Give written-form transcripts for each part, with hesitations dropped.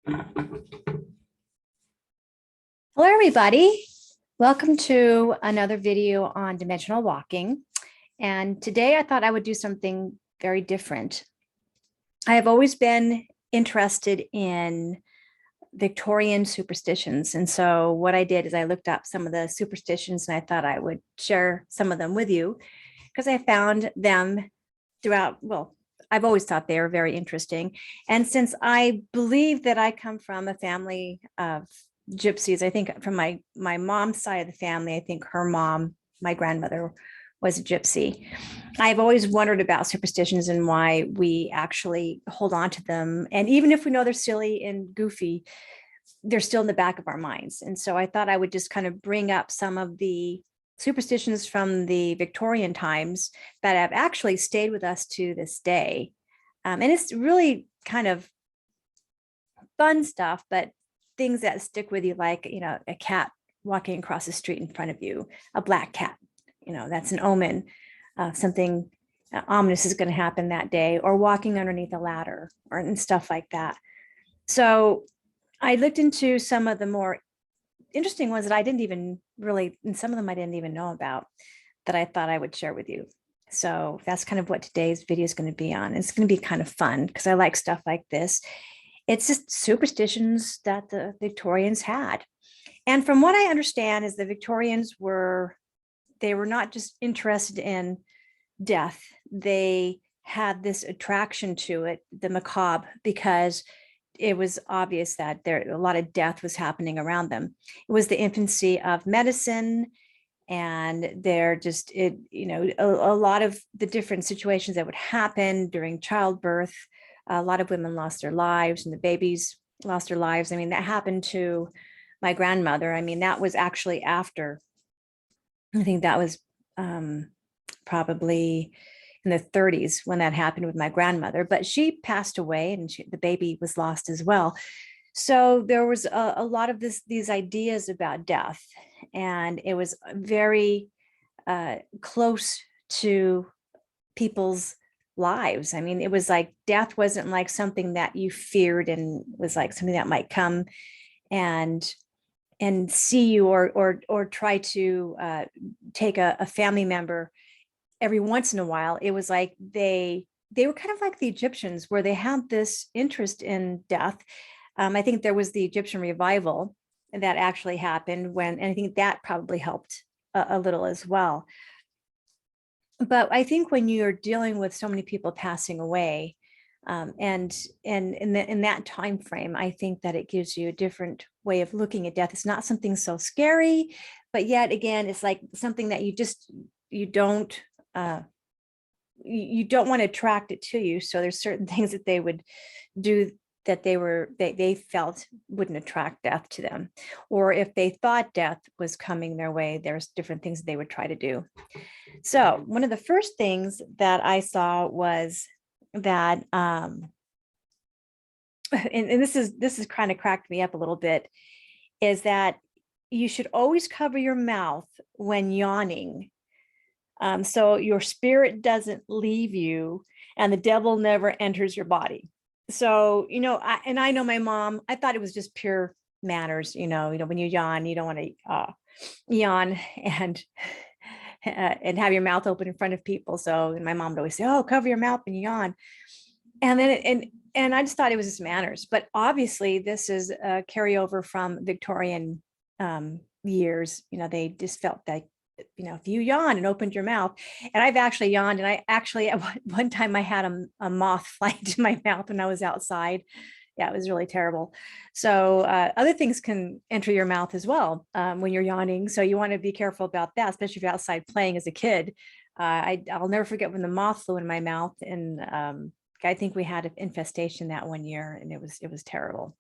Hello, everybody. Welcome to another video on dimensional walking. And today I thought I would do something very different. I have always been interested in Victorian superstitions. And so what I did is I looked up some of the superstitions and I thought I would share some of them with you because I found them throughout, well, I've always thought they are very interesting. And since I believe that I come from a family of gypsies, I think from my mom's side of the family, I think her mom, my grandmother, was a gypsy. I've always wondered about superstitions and why we actually hold on to them. And even if we know they're silly and goofy, they're still in the back of our minds. And so I thought I would just kind of bring up some of the superstitions from the Victorian times that have actually stayed with us to this day. And it's really kind of fun stuff, but things that stick with you, like, a cat walking across the street in front of you, a black cat, that's an omen of something ominous is going to happen that day, or walking underneath a ladder and stuff like that. So I looked into some of the more interesting ones that I didn't even really, and some of them I didn't even know about, that I thought I would share with you. So that's kind of what today's video is going to be on. It's going to be kind of fun because I like stuff like this. It's just superstitions that the Victorians had. And from what I understand is the Victorians they were not just interested in death. They had this attraction to it, the macabre, because it was obvious that a lot of death was happening around them. It was the infancy of medicine, and a lot of the different situations that would happen during childbirth. A lot of women lost their lives and the babies lost their lives. I mean, that happened to my grandmother. I mean, that was actually after, I think that was probably in the 30s when that happened with my grandmother, but she passed away and the baby was lost as well. So there was a lot of these ideas about death, and it was very close to people's lives. I mean, it was like death wasn't like something that you feared and was like something that might come and see you or try to take a family member every once in a while. It was like they were kind of like the Egyptians, where they had this interest in death. I think there was the Egyptian revival that actually happened and I think that probably helped a little as well. But I think when you're dealing with so many people passing away, and in that time frame, I think that it gives you a different way of looking at death. It's not something so scary, but yet again, it's like something that you don't want to attract it to you. So there's certain things that they would do that they felt wouldn't attract death to them, or if they thought death was coming their way, there's different things they would try to do. So one of the first things that I saw was that, and this is kind of cracked me up a little bit, is that you should always cover your mouth when yawning, so your spirit doesn't leave you and the devil never enters your body. So, I know my mom, I thought it was just pure manners, when you yawn, you don't want to yawn and and have your mouth open in front of people. So, and my mom would always say, "Oh, cover your mouth when you yawn." And then, and I just thought it was just manners, but obviously this is a carryover from Victorian years. They just felt that, if you yawned and opened your mouth, and I've actually yawned, and I actually, at one time I had a moth fly into my mouth when I was outside. Yeah, it was really terrible. So other things can enter your mouth as well when you're yawning. So you want to be careful about that, especially if you're outside playing as a kid. I'll never forget when the moth flew in my mouth, and I think we had an infestation that one year, and it was terrible.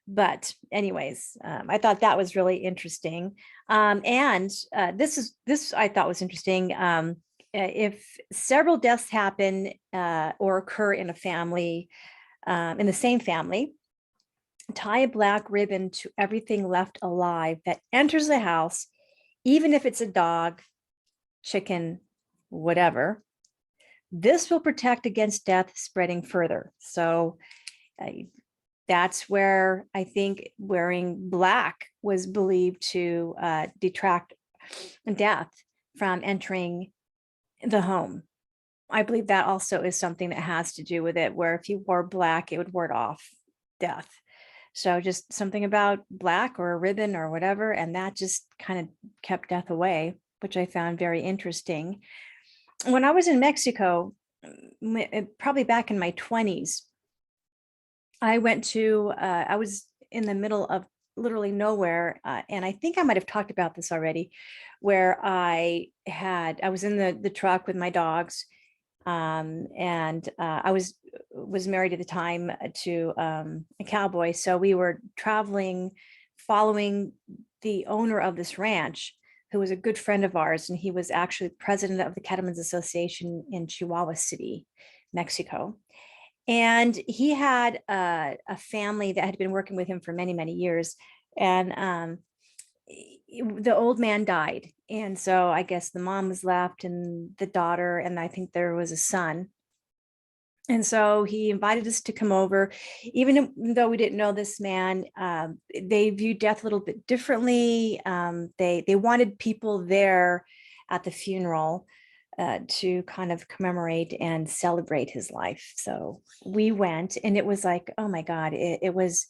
But anyways, I thought that was really interesting. And this I thought was interesting. If several deaths happen or occur in a family, in the same family, tie a black ribbon to everything left alive that enters the house, even if it's a dog, chicken, whatever. This will protect against death spreading further. So That's where I think wearing black was believed to detract death from entering the home. I believe that also is something that has to do with it, where if you wore black, it would ward off death. So just something about black or a ribbon or whatever, and that just kind of kept death away, which I found very interesting. When I was in Mexico, probably back in my 20s, I was in the middle of literally nowhere. And I think I might have talked about this already, where I was in the truck with my dogs. And I was married at the time to a cowboy. So we were traveling, following the owner of this ranch, who was a good friend of ours. And he was actually president of the Cattlemen's Association in Chihuahua City, Mexico. And he had a family that had been working with him for many, many years. And the old man died. And so I guess the mom was left and the daughter, and I think there was a son. And so he invited us to come over, even though we didn't know this man. They viewed death a little bit differently. They wanted people there at the funeral to kind of commemorate and celebrate his life. So we went, and it was like, oh my God, it was,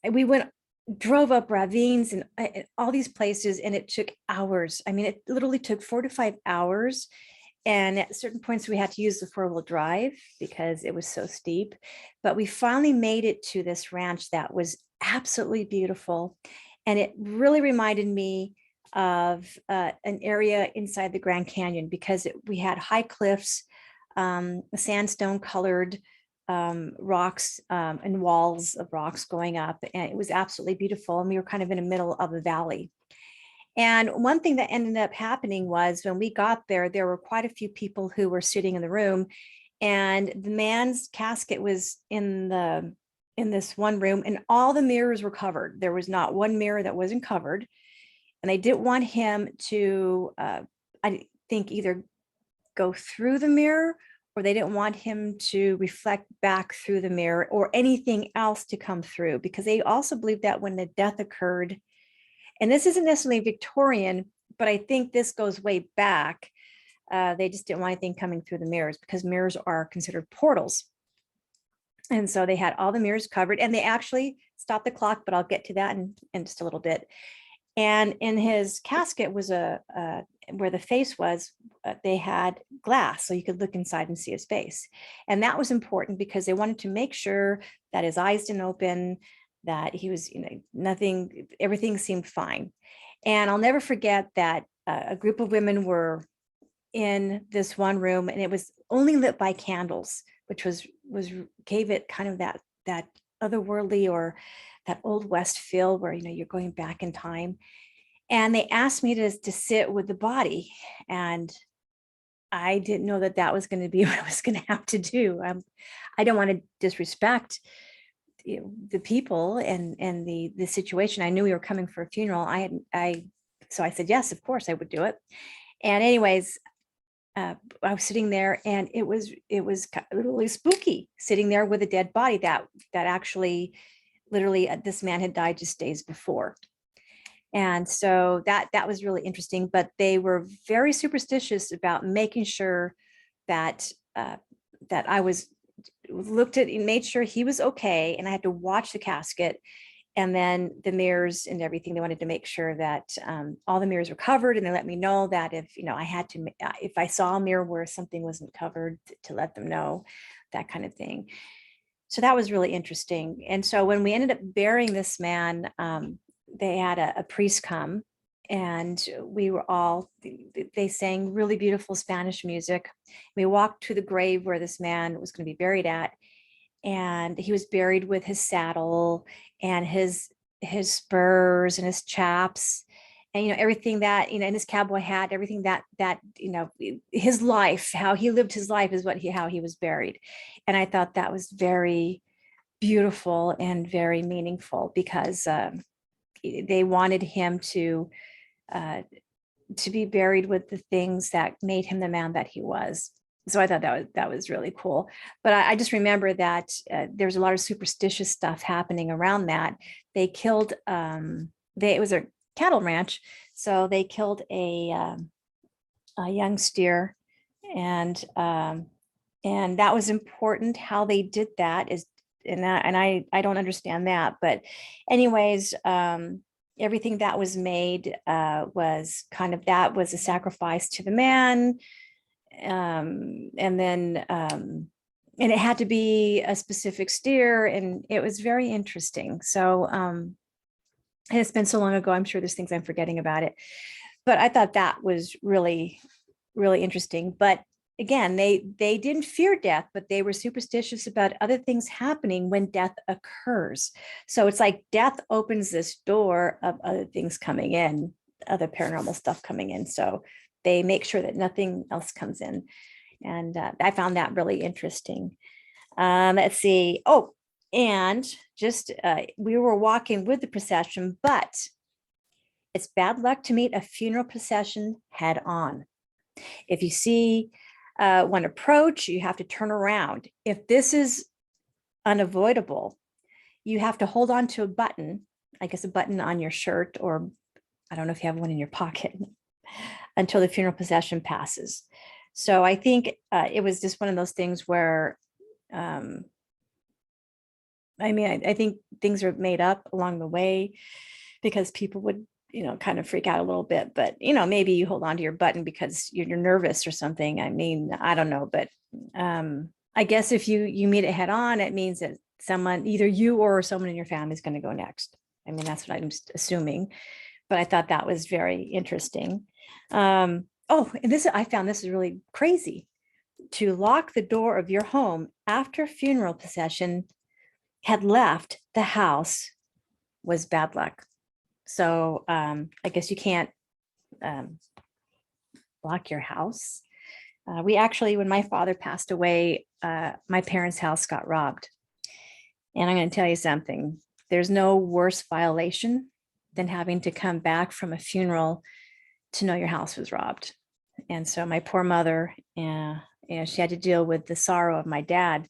we drove up ravines and all these places, and it took hours. I mean, it literally took 4 to 5 hours. And at certain points we had to use the 4-wheel drive because it was so steep. But we finally made it to this ranch that was absolutely beautiful. And it really reminded me of an area inside the Grand Canyon, because we had high cliffs, sandstone colored rocks and walls of rocks going up. And it was absolutely beautiful. And we were kind of in the middle of a valley. And one thing that ended up happening was when we got there, there were quite a few people who were sitting in the room, and the man's casket was in this one room, and all the mirrors were covered. There was not one mirror that wasn't covered. And they didn't want him to, I think, either go through the mirror, or they didn't want him to reflect back through the mirror, or anything else to come through, because they also believed that when the death occurred, and this isn't necessarily Victorian, but I think this goes way back. They just didn't want anything coming through the mirrors, because mirrors are considered portals. And so they had all the mirrors covered, and they actually stopped the clock, but I'll get to that in just a little bit. And in his casket was where the face was, they had glass, so you could look inside and see his face. And that was important because they wanted to make sure that his eyes didn't open, that he was, nothing, everything seemed fine. And I'll never forget that a group of women were in this one room, and it was only lit by candles, which gave it kind of that otherworldly, or that old West feel where, you're going back in time. And they asked me to sit with the body. And I didn't know that was going to be what I was going to have to do. I don't want to disrespect the people and the situation. I knew we were coming for a funeral. So I said, yes, of course I would do it. And anyways, I was sitting there, and it was literally spooky, sitting there with a dead body that actually, literally, this man had died just days before. And so that was really interesting. But they were very superstitious about making sure that that I was looked at and made sure he was okay. And I had to watch the casket, and then the mirrors and everything. They wanted to make sure that all the mirrors were covered, and they let me know that if I had to, if I saw a mirror where something wasn't covered, to let them know, that kind of thing. So that was really interesting. And so when we ended up burying this man, they had a priest come, and we were all, they sang really beautiful Spanish music. We walked to the grave where this man was going to be buried at, and he was buried with his saddle and his spurs and his chaps, and everything that, and his cowboy hat, everything that his life, how he lived his life, is how he was buried. And I thought that was very beautiful and very meaningful, because they wanted him to be buried with the things that made him the man that he was. So I thought that was really cool. But I just remember that there's a lot of superstitious stuff happening around that. They killed it was a cattle ranch, so they killed a young steer, and that was important. How they did that is, and I don't understand that, but anyways, everything that was made was kind of, that was a sacrifice to the man, and then and it had to be a specific steer, and it was very interesting. So and it's been so long ago, I'm sure there's things I'm forgetting about it, but I thought that was really, really interesting. But again, they didn't fear death, but they were superstitious about other things happening when death occurs. So it's like death opens this door of other things coming in, other paranormal stuff coming in. So they make sure that nothing else comes in. And I found that really interesting. Let's see. Oh, and just we were walking with the procession, but it's bad luck to meet a funeral procession head on. If you see one approach, you have to turn around. If this is unavoidable, you have to hold on to a button, I guess a button on your shirt, or I don't know if you have one in your pocket, until the funeral procession passes. So I think it was just one of those things where, I think things are made up along the way because people would, kind of freak out a little bit, but, maybe you hold on to your button because you're nervous or something. I mean, I don't know, but I guess if you meet it head on, it means that someone, either you or someone in your family, is going to go next. I mean, that's what I'm assuming, but I thought that was very interesting. Oh, and I found this is really crazy. To lock the door of your home after funeral procession had left the house was bad luck. So I guess you can't lock your house. We actually, when my father passed away, my parents' house got robbed. And I'm going to tell you something. There's no worse violation than having to come back from a funeral to know your house was robbed. And so my poor mother, she had to deal with the sorrow of my dad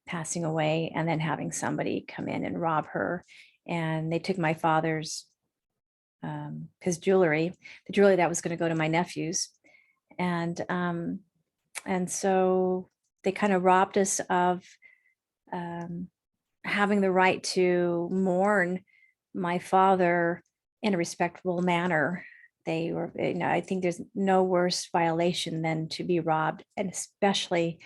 passing away and then having somebody come in and rob her. And they took my father's his jewelry, the jewelry that was going to go to my nephews. And so they kind of robbed us of having the right to mourn my father in a respectable manner. They were, I think there's no worse violation than to be robbed, and especially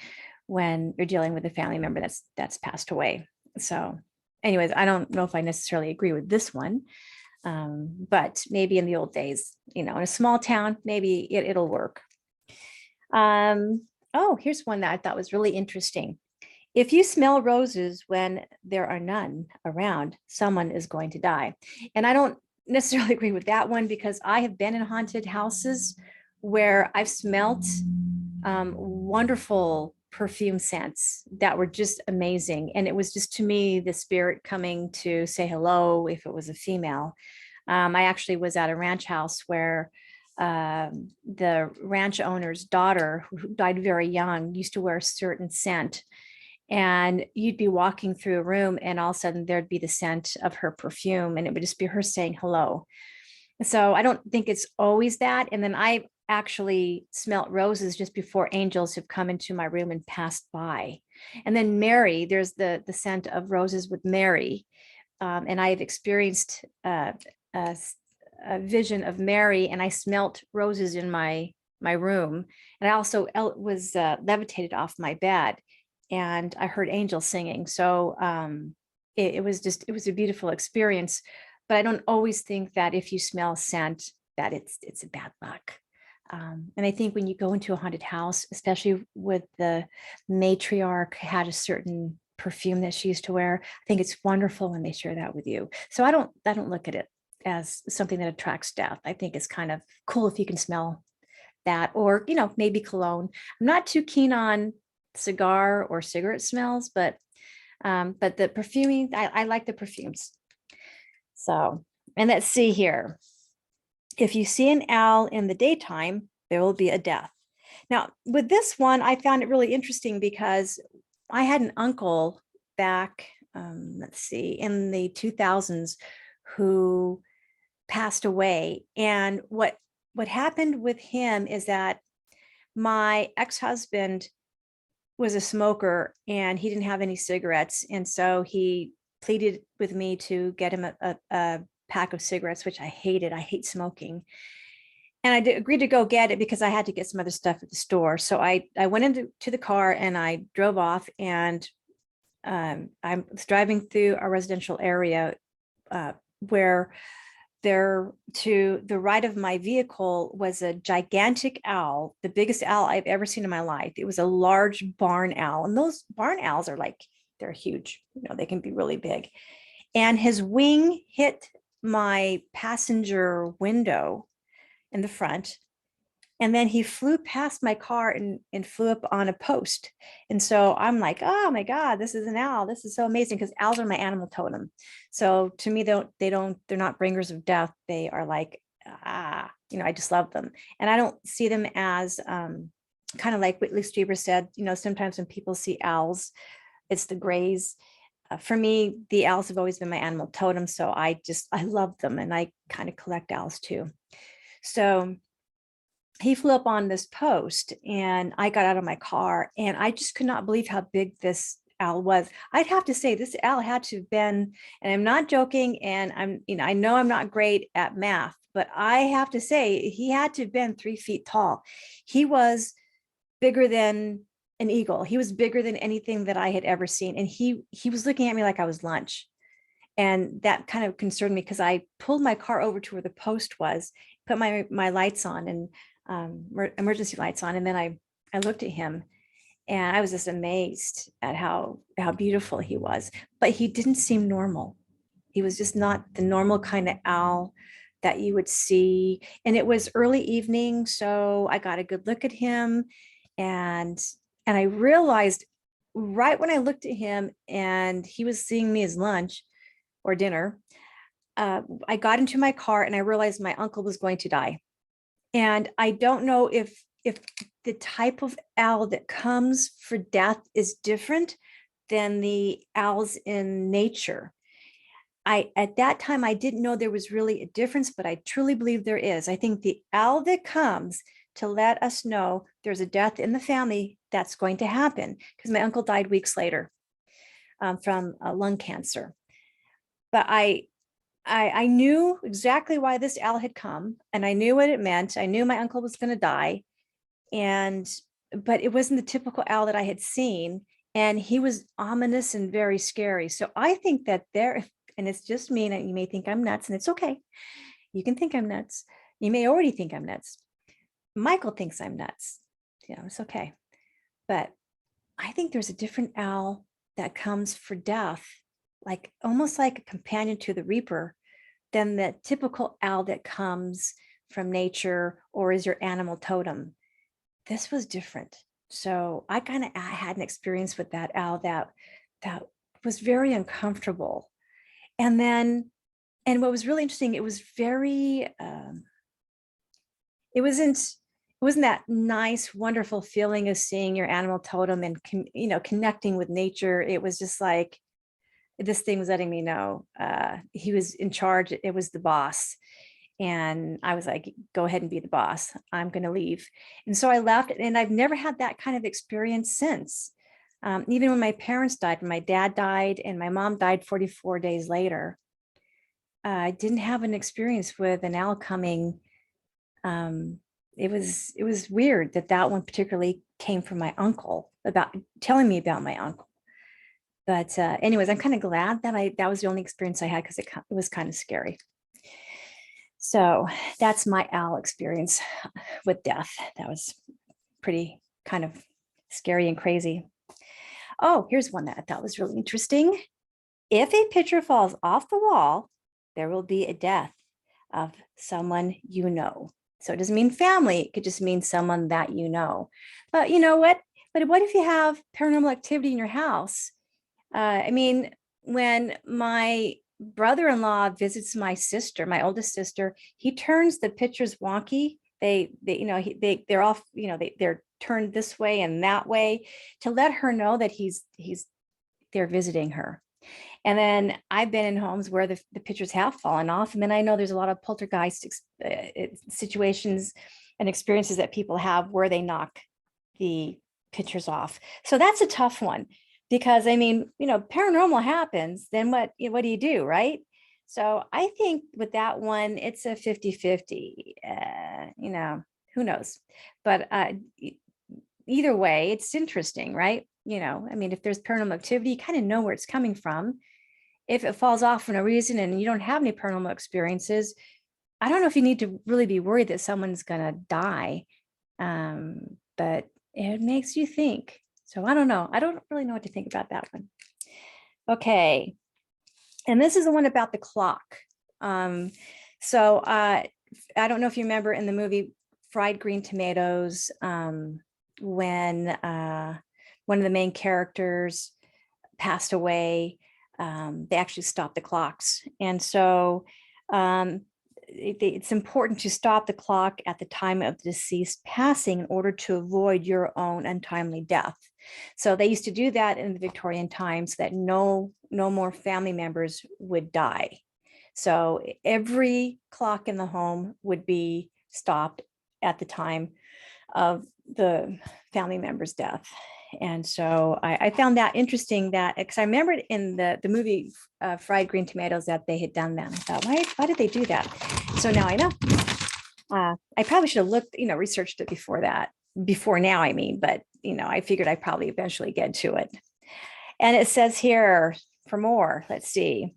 when you're dealing with a family member that's passed away. So anyways, I don't know if I necessarily agree with this one. But maybe in the old days, in a small town, maybe it'll work. Oh, here's one that I thought was really interesting. If you smell roses when there are none around, someone is going to die. And I don't necessarily agree with that one, because I have been in haunted houses where I've smelt wonderful perfume scents that were just amazing. And it was just, to me, the spirit coming to say hello if it was a female. I actually was at a ranch house where the ranch owner's daughter, who died very young, used to wear a certain scent. And you'd be walking through a room and all of a sudden there'd be the scent of her perfume, and it would just be her saying hello. So I don't think it's always that. And then I actually smelt roses just before angels have come into my room and passed by. And then Mary, there's the scent of roses with Mary. And I have experienced a vision of Mary, and I smelt roses in my room. And I also was levitated off my bed, and I heard angels singing. So it was a beautiful experience. But I don't always think that if you smell scent that it's a bad luck. And I think when you go into a haunted house, especially with the matriarch had a certain perfume that she used to wear, I think it's wonderful when they share that with you. So I don't look at it as something that attracts death. I think it's kind of cool if you can smell that, or maybe cologne. I'm not too keen on cigar or cigarette smells, but the perfuming, I like the perfumes. So, and let's see here. If you see an owl in the daytime, there will be a death. Now, with this one, I found it really interesting because I had an uncle back, let's see, in the 2000s who passed away. And what happened with him is that my ex-husband was a smoker and he didn't have any cigarettes. And so he pleaded with me to get him a pack of cigarettes, which I hated. I hate smoking. And I agreed to go get it because I had to get some other stuff at the store. So I went into the car and I drove off, and I was driving through a residential area where there to the right of my vehicle was a gigantic owl, the biggest owl I've ever seen in my life. It was a large barn owl. And those barn owls are like, they're huge. You know, they can be really big. And his wing hit my passenger window in the front. And then he flew past my car and flew up on a post. And so I'm like, oh my God, this is an owl. This is so amazing, because owls are my animal totem. So to me, they're not bringers of death. They are like, I just love them. And I don't see them as kind of like Whitley Strieber said, sometimes when people see owls, it's the grays. For me, the owls have always been my animal totem. So I love them, and I kind of collect owls too. So he flew up on this post, and I got out of my car, and I just could not believe how big this owl was. I'd have to say this owl had to have been, and I'm not joking, and I know I'm not great at math, but I have to say he had to have been 3 feet tall. He was bigger than an eagle. He was bigger than anything that I had ever seen. And he was looking at me like I was lunch. And that kind of concerned me, because I pulled my car over to where the post was, put my lights on, and emergency lights on. And then I looked at him, and I was just amazed at how beautiful he was. But he didn't seem normal. He was just not the normal kind of owl that you would see. And it was early evening, so I got a good look at him. And I realized right when I looked at him and he was seeing me as lunch or dinner, I got into my car and I realized my uncle was going to die. And I don't know if the type of owl that comes for death is different than the owls in nature. At that time, I didn't know there was really a difference, but I truly believe there is. I think the owl that comes to let us know there's a death in the family, that's going to happen, because my uncle died weeks later from lung cancer. But I knew exactly why this owl had come, and I knew what it meant. I knew my uncle was going to die, but it wasn't the typical owl that I had seen, and he was ominous and very scary. So I think that and it's just me, and you may think I'm nuts, and it's okay. You can think I'm nuts. You may already think I'm nuts. Michael thinks I'm nuts. It's okay. But I think there's a different owl that comes for death, like almost like a companion to the Reaper, than the typical owl that comes from nature or is your animal totem. This was different. So I had an experience with that owl that was very uncomfortable. And what was really interesting, it was very, it wasn't that nice, wonderful feeling of seeing your animal totem and, connecting with nature. It was just like, this thing was letting me know he was in charge. It was the boss. And I was like, go ahead and be the boss. I'm going to leave. And so I left, and I've never had that kind of experience since. Even when my parents died, when my dad died and my mom died 44 days later, I didn't have an experience with an owl coming. It was weird that one particularly came from my uncle, about telling me about my uncle. But anyways, I'm kind of glad that was the only experience I had, because it was kind of scary. So that's my owl experience with death. That was pretty kind of scary and crazy. Oh, here's one that I thought was really interesting. If a picture falls off the wall, there will be a death of someone you know. So it doesn't mean family. It could just mean someone that you know. But you know what? But what if you have paranormal activity in your house? When my brother-in-law visits my sister, my oldest sister, he turns the pictures wonky. They're off, they're turned this way and that way to let her know that he's there visiting her. And then I've been in homes where the pictures have fallen off. And then I know there's a lot of poltergeist situations and experiences that people have where they knock the pictures off. So that's a tough one because, I mean, you know, paranormal happens, then what do you do, right? So I think with that one, it's a 50-50, you know, who knows? But either way, it's interesting, right? You know, I mean, if there's paranormal activity, you kind of know where it's coming from. If it falls off for no reason and you don't have any paranormal experiences, I don't know if you need to really be worried that someone's going to die. But it makes you think. So I don't know. I don't really know what to think about that one. Okay. And this is the one about the clock. So I don't know if you remember in the movie Fried Green Tomatoes, when one of the main characters passed away, they actually stopped the clocks. And so it's important to stop the clock at the time of the deceased passing in order to avoid your own untimely death. So they used to do that in the Victorian times, that no more family members would die. So every clock in the home would be stopped at the time of the family member's death. And so I found that interesting, that because I remembered in the movie Fried Green Tomatoes that they had done that. I thought, why did they do that? So now I know. I probably should have looked, you know, researched it before now, I mean, but, you know, I figured I'd probably eventually get to it. And it says here for more, let's see.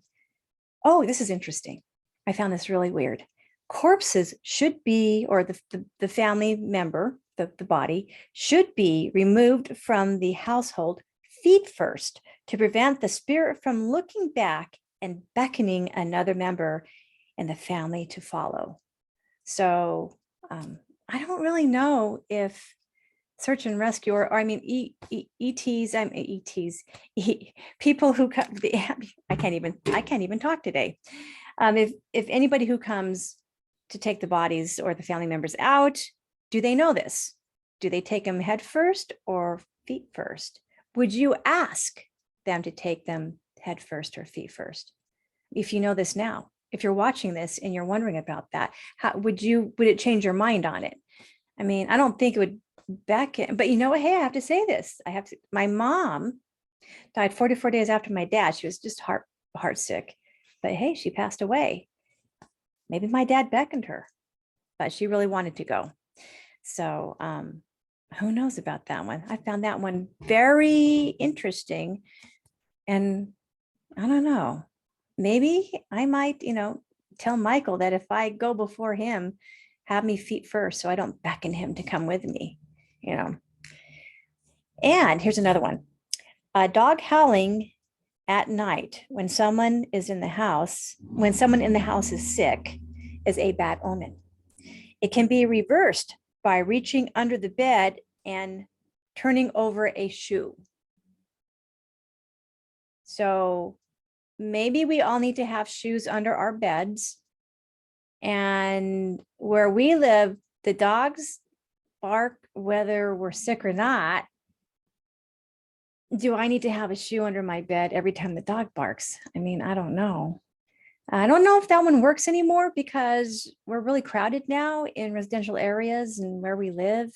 Oh, this is interesting. I found this really weird. Corpses should be, or the family member, the body should be removed from the household feet first to prevent the spirit from looking back and beckoning another member in the family to follow. So I don't really know if search and rescue, or I mean, people who come, I can't even talk today. If anybody who comes to take the bodies or the family members out, do they know this? Do they take them head first or feet first? Would you ask them to take them head first or feet first? If you know this now, if you're watching this and you're wondering about that, how would it change your mind on it? I mean, I don't think it would back in, but you know what? Hey, I have to say this. My mom died 44 days after my dad. She was just heart sick, but hey, she passed away. Maybe my dad beckoned her, but she really wanted to go. So who knows about that one? I found that one very interesting. And I don't know, maybe I might, you know, tell Michael that if I go before him, have me feet first so I don't beckon him to come with me, you know. And here's another one. A dog howling at night when someone in the house is sick is a bad omen. It can be reversed by reaching under the bed and turning over a shoe. So maybe we all need to have shoes under our beds. And where we live, the dogs bark whether we're sick or not. Do I need to have a shoe under my bed every time the dog barks? I mean, I don't know. I don't know if that one works anymore because we're really crowded now in residential areas and where we live.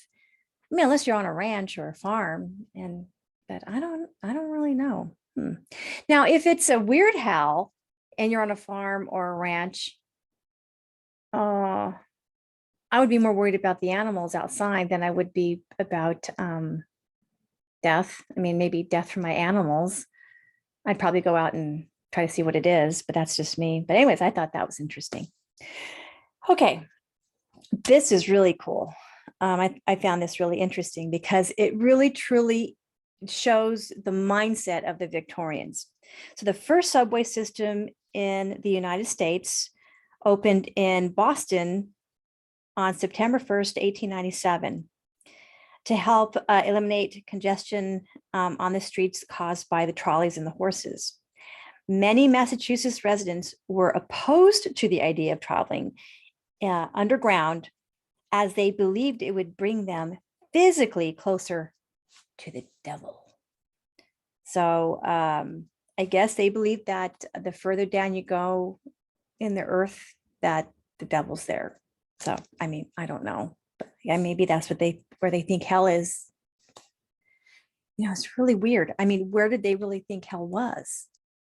I mean, unless you're on a ranch or a farm, but I don't really know. Now, if it's a weird howl and you're on a farm or a ranch, I would be more worried about the animals outside than I would be about death. I mean, maybe death for my animals. I'd probably go out and try to see what it is, but that's just me. But anyways, I thought that was interesting. Okay, this is really cool. I found this really interesting because it really truly shows the mindset of the Victorians. So the first subway system in the United States opened in Boston on September 1st, 1897, to help eliminate congestion on the streets caused by the trolleys and the horses. Many Massachusetts residents were opposed to the idea of traveling underground as they believed it would bring them physically closer to the devil. So I guess they believe that the further down you go in the earth, that the devil's there. So, I mean, I don't know, but yeah, maybe that's where they think hell is. You know, it's really weird. I mean, where did they really think hell was?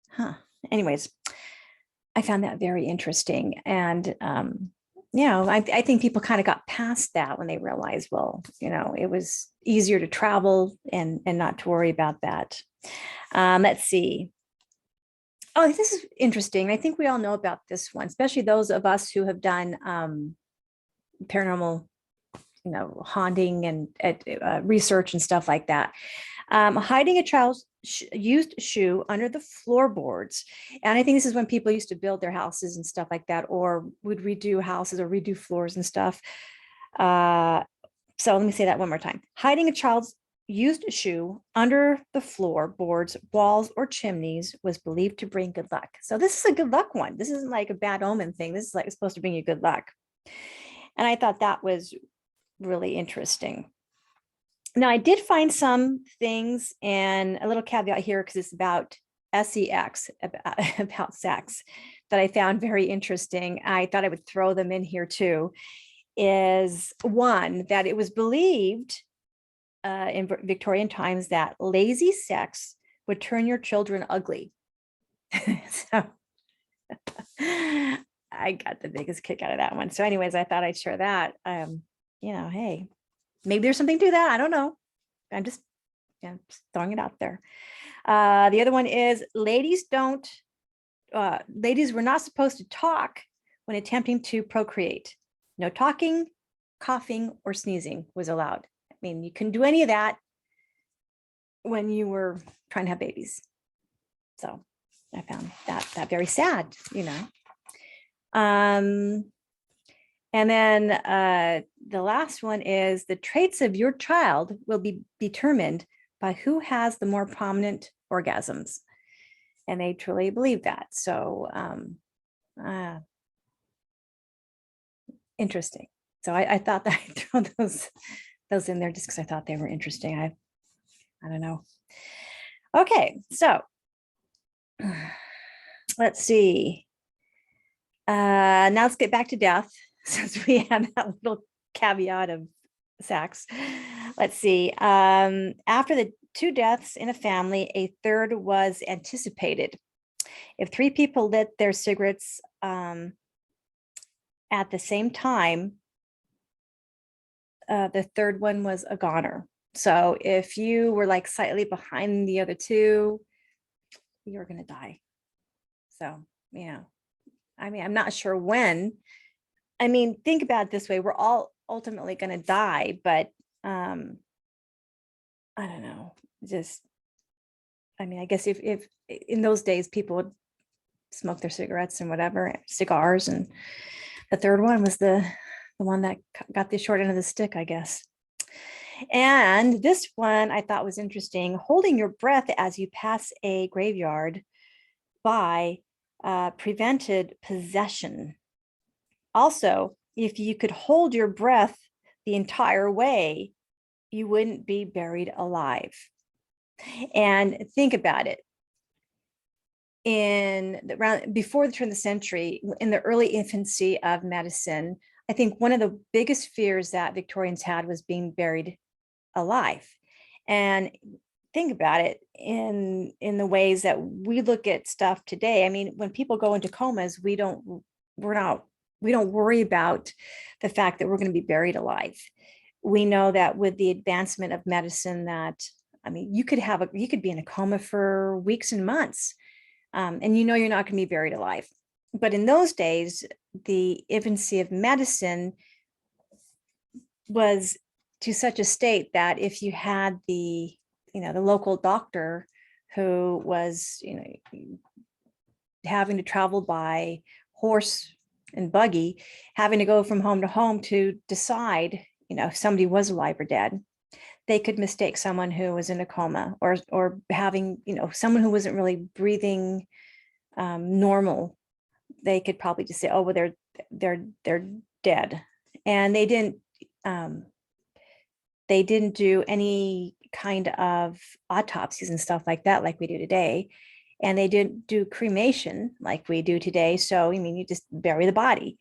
Huh. Anyways, I found that very interesting. And, you know, I think people kind of got past that when they realized, well, you know, it was easier to travel and not to worry about that. Let's see. Oh, this is interesting. I think we all know about this one, especially those of us who have done paranormal, you know, haunting and research and stuff like that. Hiding a child's used shoe under the floorboards. And I think this is when people used to build their houses and stuff like that, or would redo houses or redo floors and stuff. So let me say that one more time. Hiding a child's used shoe under the floorboards, walls, or chimneys was believed to bring good luck. So this is a good luck one. This isn't like a bad omen thing. This is like supposed to bring you good luck. And I thought that was really interesting. Now, I did find some things, and a little caveat here because it's about sex, about sex, that I found very interesting. I thought I would throw them in here too. Is one that it was believed in Victorian times that lazy sex would turn your children ugly. So I got the biggest kick out of that one. So anyways, I thought I'd share that. You know, hey, maybe there's something to that. I don't know. I'm just, just throwing it out there. The other one is ladies were not supposed to talk when attempting to procreate. No talking, coughing, or sneezing was allowed. I mean, you couldn't do any of that when you were trying to have babies. So I found that very sad, you know. And then the last one is the traits of your child will be determined by who has the more prominent orgasms. And they truly believe that. So interesting. So I thought that I'd throw those in there just because I thought they were interesting. I don't know. Okay, so let's see. Now let's get back to death, since we had that little caveat of sex. Let's see. After the 2 deaths in a family, a third was anticipated. If 3 people lit their cigarettes at the same time, the third one was a goner. So if you were like slightly behind the other 2, you're going to die. So, yeah. I mean, I'm not sure when. I mean, think about it this way. We're all ultimately going to die, but I don't know. Just, I mean, I guess if in those days people would smoke their cigarettes and whatever, cigars, and the third one was the one that got the short end of the stick, I guess. And this one I thought was interesting. Holding your breath as you pass a graveyard by prevented possession. Also, if you could hold your breath the entire way, you wouldn't be buried alive. And think about it. Before the turn of the century, in the early infancy of medicine, I think one of the biggest fears that Victorians had was being buried alive. And think about it in the ways that we look at stuff today. I mean, when people go into comas, we don't worry about the fact that we're going to be buried alive. We know that with the advancement of medicine that, I mean, you could be in a coma for weeks and months, and you know you're not going to be buried alive. But in those days, the infancy of medicine was to such a state that if you had the local doctor who was, having to travel by horse and buggy, having to go from home to home to decide, if somebody was alive or dead, they could mistake someone who was in a coma or having, someone who wasn't really breathing normal. They could probably just say, oh, well, they're dead. And they They didn't do any kind of autopsies and stuff like that, like we do today. And they didn't do cremation like we do today. So, I mean, you just bury the body.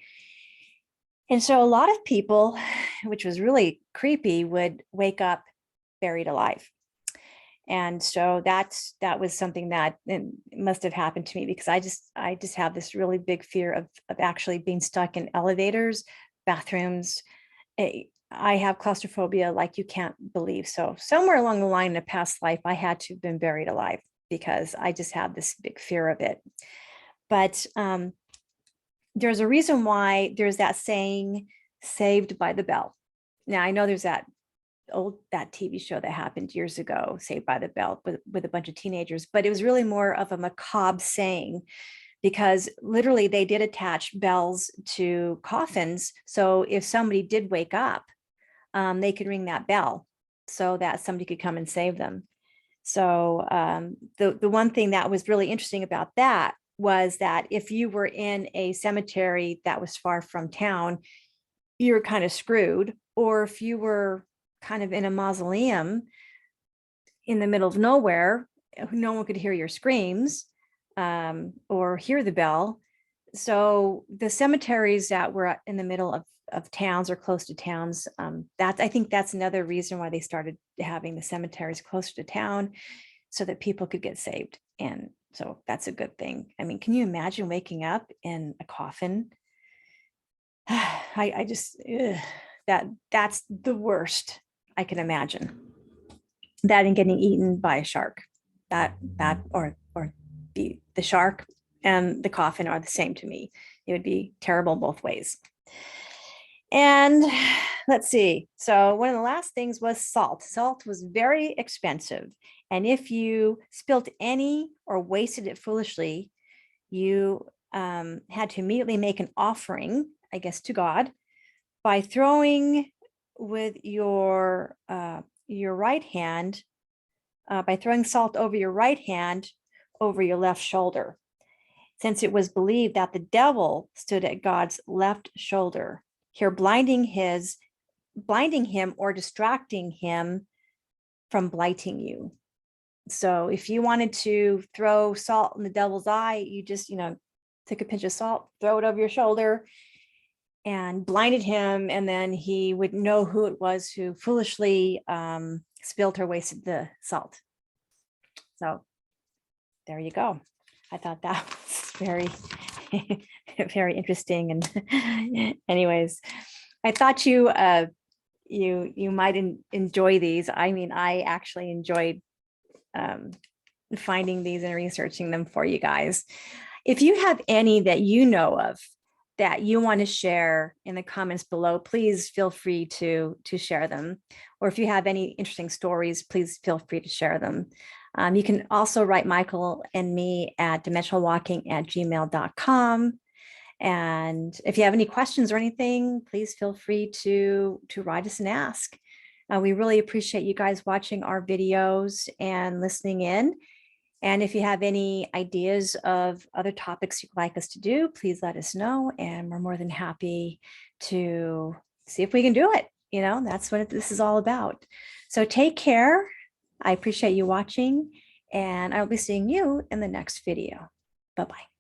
And so a lot of people, which was really creepy, would wake up buried alive. And so that was something that must have happened to me, because I just have this really big fear of actually being stuck in elevators, bathrooms. I have claustrophobia like you can't believe. So somewhere along the line in a past life, I had to have been buried alive, because I just have this big fear of it. But there's a reason why there's that saying, saved by the bell. Now, I know there's that TV show that happened years ago, Saved by the Bell, with a bunch of teenagers, but it was really more of a macabre saying, because literally they did attach bells to coffins. So if somebody did wake up, they could ring that bell so that somebody could come and save them. So the one thing that was really interesting about that was that if you were in a cemetery that was far from town, you were kind of screwed. Or if you were kind of in a mausoleum in the middle of nowhere, no one could hear your screams or hear the bell. So the cemeteries that were in the middle of towns or close to towns, I think that's another reason why they started having the cemeteries closer to town, so that people could get saved. And so that's a good thing. I mean, can you imagine waking up in a coffin? I just, that's the worst I can imagine. That and getting eaten by a shark. Or the shark and the coffin are the same to me. It would be terrible both ways. And let's see. So one of the last things was salt. Salt was very expensive. And if you spilt any or wasted it foolishly, you had to immediately make an offering, I guess, to God by throwing with your right hand, by throwing salt over your right hand, over your left shoulder, since it was believed that the devil stood at God's left shoulder, here blinding him or distracting him from blighting you. So if you wanted to throw salt in the devil's eye, you just, take a pinch of salt, throw it over your shoulder, and blinded him, and then he would know who it was who foolishly spilled or wasted the salt. So there you go. I thought that was very, very interesting. And anyways, I thought you might enjoy these. I mean, I actually enjoyed finding these and researching them for you guys. If you have any that you know of that you want to share in the comments below, please feel free to share them. Or if you have any interesting stories, please feel free to share them. You can also write Michael and me at dimensionalwalking@gmail.com. And if you have any questions or anything, please feel free to write us and ask. We really appreciate you guys watching our videos and listening in. And if you have any ideas of other topics you'd like us to do, please let us know. And we're more than happy to see if we can do it. That's what this is all about. So take care. I appreciate you watching, and I'll be seeing you in the next video. Bye-bye.